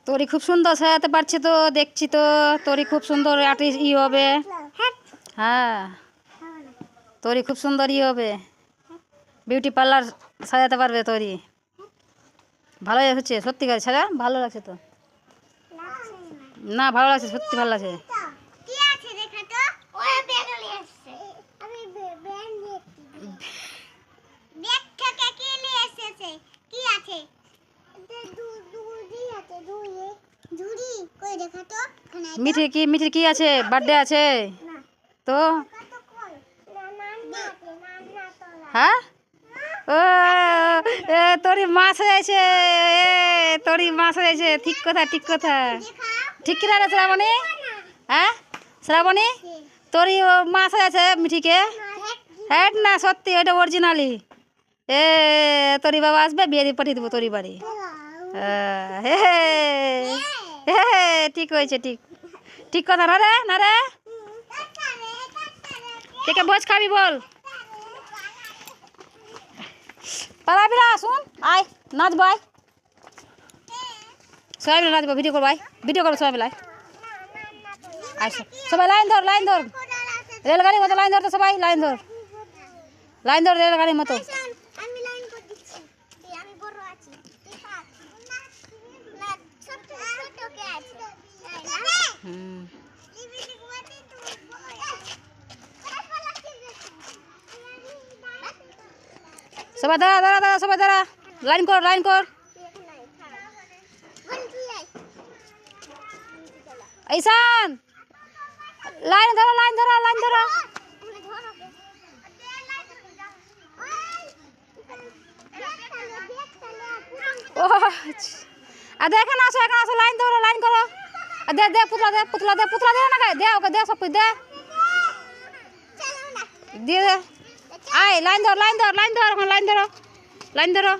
তোরি খুব সুন্দর সাজাতে পারছে তো, দেখছি তো তোরি খুব সুন্দর আর্টিস্ট হবে। হ্যাঁ, তোরি খুব সুন্দর হবে, বিউটি পার্লার সাজাতে পারবে তোরি। ভালোই হচ্ছে, সত্যিকার সাজা ভালো লাগছে তো। না ভালো লাগছে, সত্যি ভালো লাগছে। মিঠির কি আছে? বার্থডে আছে তো। হ্যাঁ, ও তোরই মা সাজাইছে, তোরই মা সাজাইছে। ঠিক কথা, ঠিক কথা, ঠিক কিনা রে শ্রাবণী? হ্যাঁ শ্রাবণী, তোরই মা সাজাইছে মিঠিকে। হ্যাঁ না, সত্যি ওইটা অরিজিনালি। তোরই বাবা আসবে, বিয়ে দিয়ে পাঠিয়ে দেবো তোরই বাড়ি। ঠিক হয়েছে, ঠিক ঠিক কথা। না রে, না রে, কে ভোজ খাবি বল? পালাবি না, শুন আয় নাচবো, আয় সবাই মিলে নাচবো, ভিডিও করবো, আয় ভিডিও করবো সবাই মিলে। আচ্ছা সবাই লাইন ধর, লাইন ধর, রেলগাড়ির মতো লাইন ধরতো সবাই, লাইন ধর, লাইন ধর রেলগাড়ির মতো। সবাই দাঁড়া, দাঁড়া, দাঁড়া, সবাই দাঁড়া, লাইন কর, লাইন কর। ঈশান লাইন ধরো, লাইন ধরো, লাইন ধরো। ও আচ্ছা, এখানে আসো, এখানে আসো, লাইন ধরো, লাইন করো। দে দে পুতলা, দে পুতলা, দে পুতলা, দে না, দে ওকে, দে সব কিছু দে, দিয়ে দে। আয় লাইন ধর, লাইন ধর, লাইন ধর, এখন লাইন ধরো, লাইন ধরো।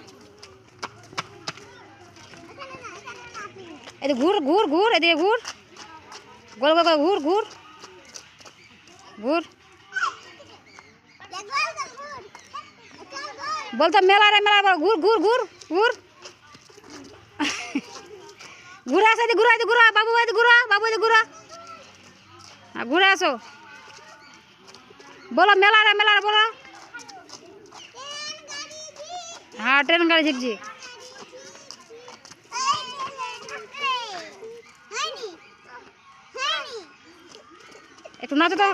এই ঘুর ঘুর ঘুর, এদিকে ঘুর, গোল গোল ঘুর ঘুর ঘুর। বলতো মেলা রে মেলা, ঘুর ঘুর ঘুর ঘুর। ঘুরে আসো, ঘুরা, ঘুরা বাবু, ঘুরা বাবু, ঘুরা, ঘুরে আসো। বলো মেলা রে মেলা রে বলো। হ্যাঁ ট্রেন গাড়ি ঝিকঝিক। একটু নাচো তো,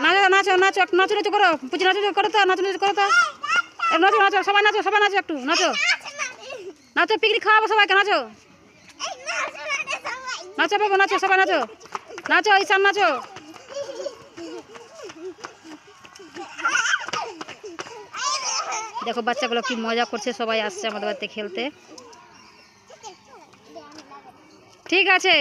নাচো নাচো নাচো, একটু নাচো নাচো করো, পুচি নাচো করো তো, নাচো নাচো করো তো, নাচো নাচো, সবাই নাচো, সবাই নাচো, একটু নাচো নাচো, পিকনিক খাওয়াবো সবাইকে, নাচো নাচো বাবু, নাচো সবাই নাচো, নাচো ঈশান নাচো। দেখো বাচ্চাগুলো কি মজা করছে, সবাই আসছে আমাদের বাড়িতে খেলতে। ঠিক আছে।